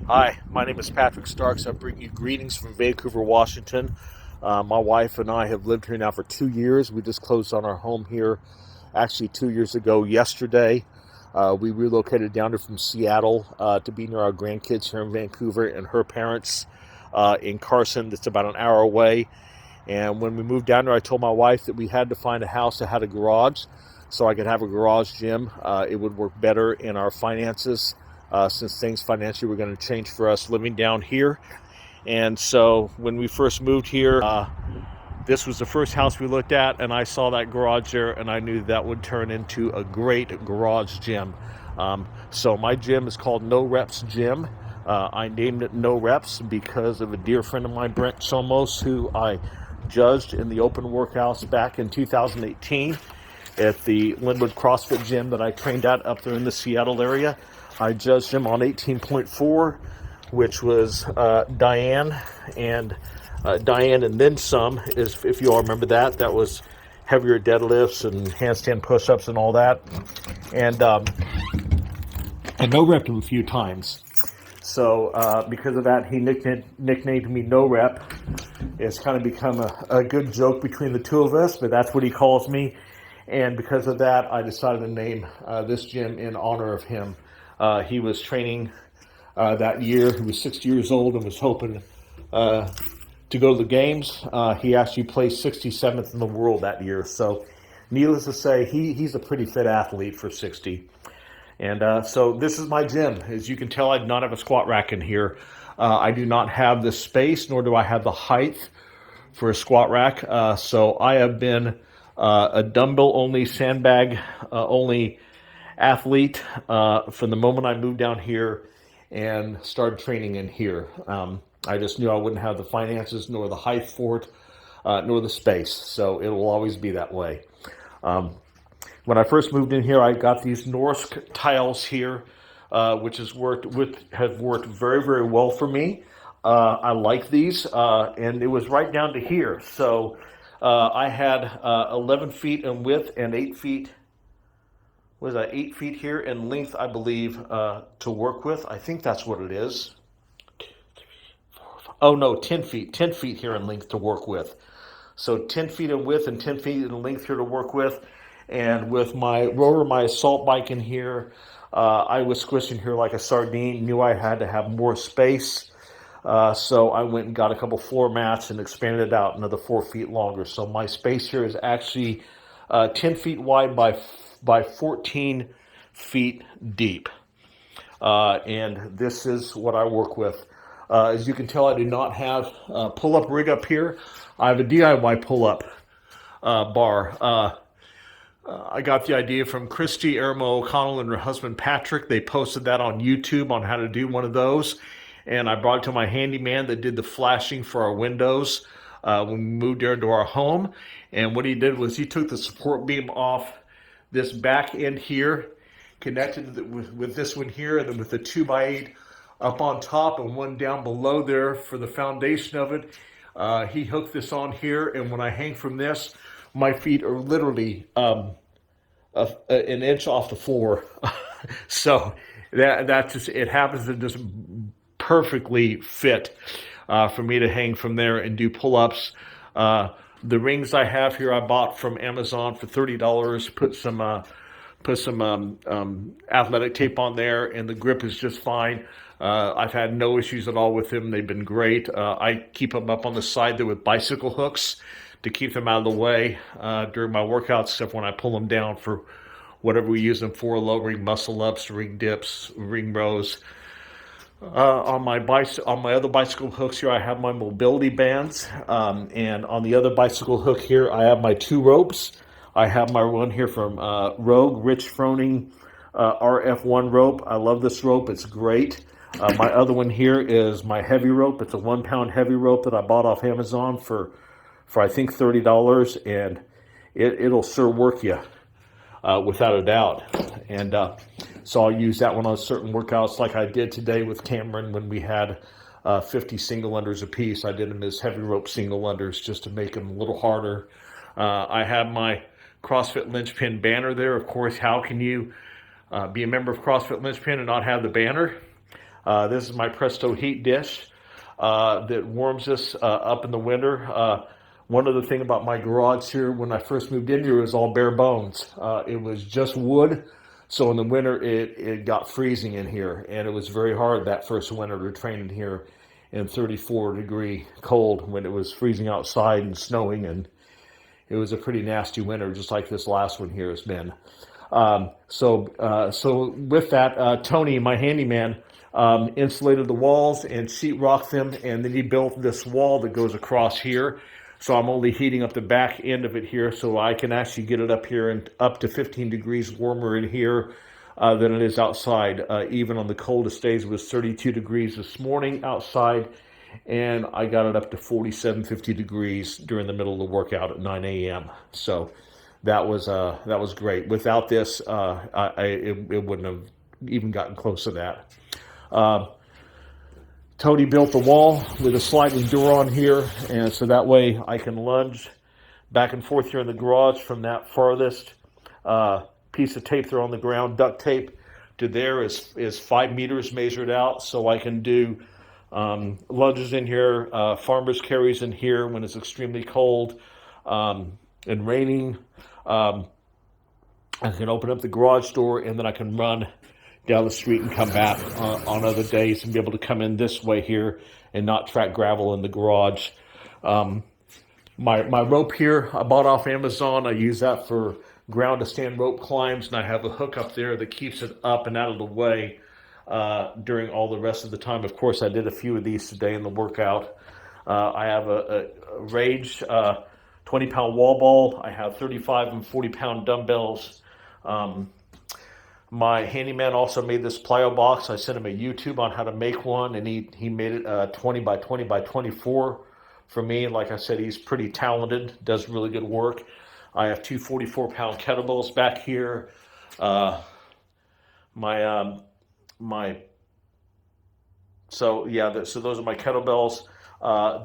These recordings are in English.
Hi, my name is Patrick Starks. I bring you greetings from Vancouver, Washington. My wife and I have lived here now for 2 years. We just closed on our home here actually 2 years ago yesterday. We relocated down here from Seattle to be near our grandkids here in Vancouver and her parents in Carson, that's about an hour away. And when we moved down there, I told my wife that we had to find a house that had a garage so I could have a garage gym. It would work better in our finances since things financially were going to change for us living down here. And so when we first moved here, this was the first house we looked at, and I saw that garage there, and I knew that would turn into a great garage gym. So my gym is called No Reps Gym. I named it No Reps because of a dear friend of mine, Brent Somos, who I judged in the open workouts back in 2018 at the Linwood CrossFit gym that I trained at up there in the Seattle area. I judged him on 18.4, which was Diane and then some, is, if you all remember that. That was heavier deadlifts and handstand push-ups and all that. And I no-repped him a few times. So because of that, he nicknamed me No Rep. It's kind of become a good joke between the two of us, but that's what he calls me. And because of that, I decided to name this gym in honor of him. He was training that year. He was 60 years old and was hoping to go to the games. He actually placed 67th in the world that year. So needless to say, he's a pretty fit athlete for 60. And so this is my gym. As you can tell, I do not have a squat rack in here. I do not have the space, nor do I have the height for a squat rack. So I have been a dumbbell-only, sandbag-only athlete from the moment I moved down here and started training in here. I just knew I wouldn't have the finances, nor the height for it, nor the space. So it will always be that way. When I first moved in here, I got these Norsk Tiles here, which have worked very, very well for me. I like these, and it was right down to here. So I had 11 feet in width and 8 feet. Was that 8 feet here in length, I believe, to work with. I think that's what it is. Oh no, 10 feet. 10 feet here in length to work with. So 10 feet in width and 10 feet in length here to work with. And with my rower, my assault bike in here, I was squishing here like a sardine. Knew I had to have more space. So I went and got a couple floor mats and expanded it out another 4 feet longer. So my space here is actually 10 feet wide by 14 feet deep. And this is what I work with. As you can tell, I do not have a pull-up rig up here. I have a DIY pull-up bar. I got the idea from Christy Ermo O'Connell and her husband Patrick. They posted that on YouTube on how to do one of those. And I brought it to my handyman that did the flashing for our windows when we moved there into our home. And what he did was he took the support beam off this back end here, connected with this one here, and then with the 2x8 up on top and one down below there for the foundation of it. He hooked this on here, and when I hang from this, my feet are literally an inch off the floor. So that just, it happens to just perfectly fit for me to hang from there and do pull-ups. The rings I have here I bought from Amazon for $30. Put some athletic tape on there, and the grip is just fine. I've had no issues at all with them. They've been great. I keep them up on the side there with bicycle hooks to keep them out of the way during my workouts, except when I pull them down for whatever we use them for, lowering muscle ups, ring dips, ring rows. On my other bicycle hooks here, I have my mobility bands, and on the other bicycle hook here, I have my 2 ropes. I have my one here from Rogue Rich Froning RF1 rope. I love this rope; it's great. My other one here is my heavy rope. It's a 1 pound heavy rope that I bought off Amazon for I think $30, and it'll sure work you without a doubt. And so I'll use that one on certain workouts, like I did today with Cameron when we had 50 single unders apiece. I did them as heavy rope single unders just to make them a little harder. I have my CrossFit Linchpin banner there. Of course, how can you be a member of CrossFit Linchpin and not have the banner? This is my Presto heat dish that warms us up in the winter. One other thing about my garage here, when I first moved in here, it was all bare bones. It was just wood. So in the winter, it got freezing in here, and it was very hard that first winter to train in here in 34-degree cold when it was freezing outside and snowing, and it was a pretty nasty winter, just like this last one here has been. So with that, Tony, my handyman, insulated the walls and sheetrocked them, and then he built this wall that goes across here. So I'm only heating up the back end of it here, so I can actually get it up here and up to 15 degrees warmer in here than it is outside. Even on the coldest days, it was 32 degrees this morning outside, and I got it up to 47, 50 degrees during the middle of the workout at 9 a.m. So that was great. Without this, it wouldn't have even gotten close to that. Tony built the wall with a sliding door on here, and so that way I can lunge back and forth here in the garage from that farthest piece of tape there on the ground, duct tape, to there is 5 meters measured out, so I can do lunges in here, farmer's carries in here when it's extremely cold and raining. I can open up the garage door, and then I can run down the street and come back on other days and be able to come in this way here and not track gravel in the garage. My rope here I bought off Amazon. I use that for ground to stand rope climbs, and I have a hook up there that keeps it up and out of the way during all the rest of the time. Of course, I did a few of these today in the workout. I have a Rage 20-pound wall ball. I have 35 and 40-pound dumbbells. My handyman also made this Plyo Box. I sent him a YouTube on how to make one, and he made it 20 by 20 by 24 for me. Like I said, he's pretty talented, does really good work. I have 2 44-pound kettlebells back here. So those are my kettlebells.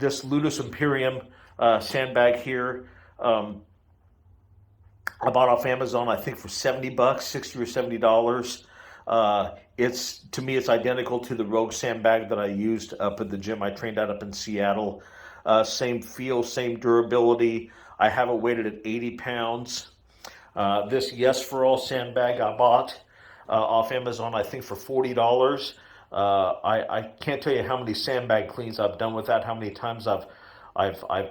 This Ludus Imperium sandbag here, I bought off Amazon, I think for $70, $60 or $70. To me, it's identical to the Rogue sandbag that I used up at the gym I trained at up in Seattle. Same feel, same durability. I have it weighted at 80 pounds. This Yes for All sandbag I bought off Amazon, I think for $40. I can't tell you how many sandbag cleans I've done with that, how many times I've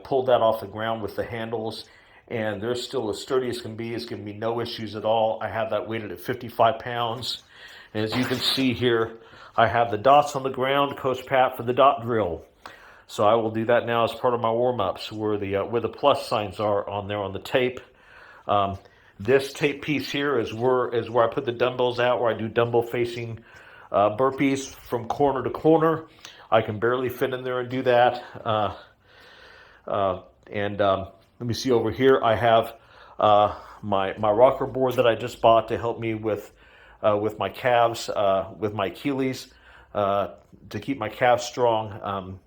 pulled that off the ground with the handles, and they're still as sturdy as can be. It's giving me no issues at all. I have that weighted at 55 pounds. And as you can see here, I have the dots on the ground, Coach Pat, for the dot drill. So I will do that now as part of my warm-ups, where the plus signs are on there on the tape. This tape piece here is where I put the dumbbells out, where I do dumbbell facing burpees from corner to corner. I can barely fit in there and do that. Let me see over here. I have my rocker board that I just bought to help me with my calves, with my Achilles, to keep my calves strong.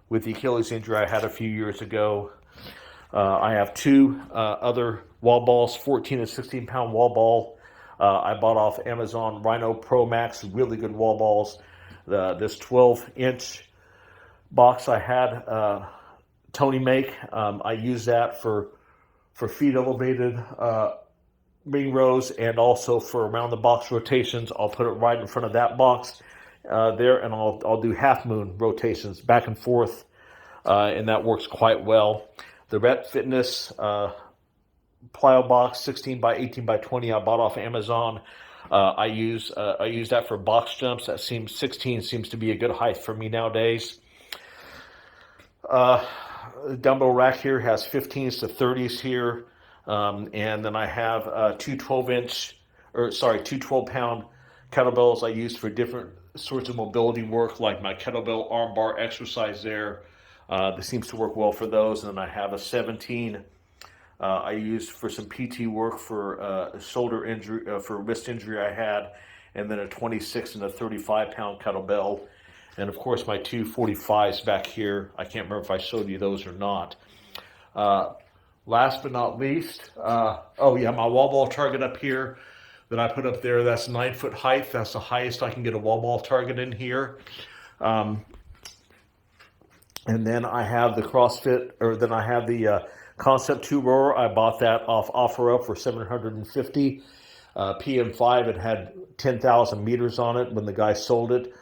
With the Achilles injury I had a few years ago, I have 2 other wall balls, 14 and 16 pound wall ball. I bought off Amazon Rhino Pro Max, really good wall balls. This 12-inch box I had Tony make. I use that for feet elevated ring rows, and also for around the box rotations. I'll put it right in front of that box there, and I'll do half moon rotations back and forth, and that works quite well. The Rep Fitness Plyo Box 16 by 18 by 20 I bought off Amazon. I use that for box jumps. 16 seems to be a good height for me nowadays. Dumbbell rack here has 15s to 30s here, and then I have 2 12-pound kettlebells I use for different sorts of mobility work, like my kettlebell arm bar exercise there. This seems to work well for those. And then I have a 17 I used for some PT work for shoulder injury, for wrist injury I had, and then a 26 and a 35-pound kettlebell. And of course, my 2 45s back here. I can't remember if I showed you those or not. Last but not least, my wall ball target up here. that I put up there. That's 9-foot height. That's the highest I can get a wall ball target in here. And then I have the CrossFit, or then I have the Concept 2 rower. I bought that off OfferUp for $750. PM5, it had 10,000 meters on it when the guy sold it.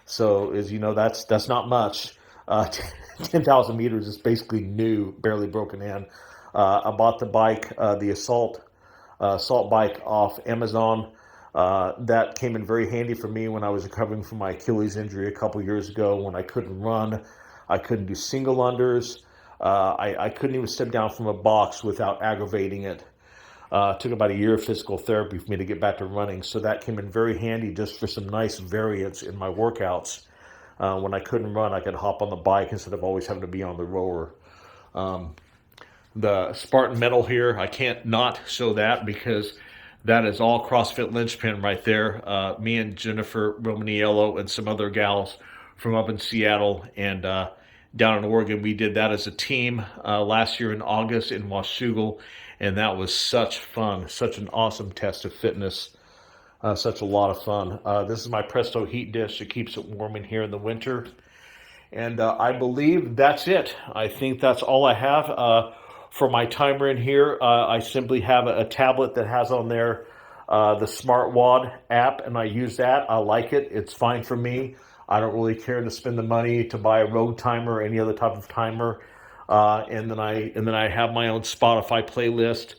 So as you know, that's not much. 10,000 meters is basically new, barely broken in. I bought the bike, the assault bike off Amazon. That came in very handy for me when I was recovering from my Achilles injury a couple years ago, when I couldn't run. I couldn't do single unders. I couldn't even step down from a box without aggravating it. It took about a year of physical therapy for me to get back to running, so that came in very handy just for some nice variance in my workouts. When I couldn't run, I could hop on the bike instead of always having to be on the rower. The Spartan medal here, I can't not show that because that is all CrossFit Linchpin right there. Me and Jennifer Romaniello and some other gals from up in Seattle and down in Oregon, we did that as a team last year in August in Washougal, and that was such fun, such an awesome test of fitness, such a lot of fun. This is my Presto heat dish. It keeps it warm in here in the winter. And I believe that's it. I think that's all I have. For my timer in here, I simply have a tablet that has on there the SmartWatt app, and I use that. I like it. It's fine for me. I don't really care to spend the money to buy a Rogue timer or any other type of timer. And then I have my own Spotify playlist,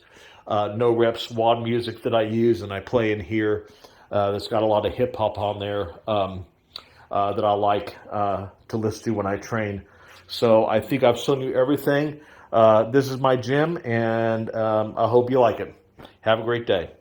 No Reps WOD music that I use, and I play in here. That's got a lot of hip hop on there that I like to listen to when I train. So I think I've shown you everything. This is my gym, and I hope you like it. Have a great day.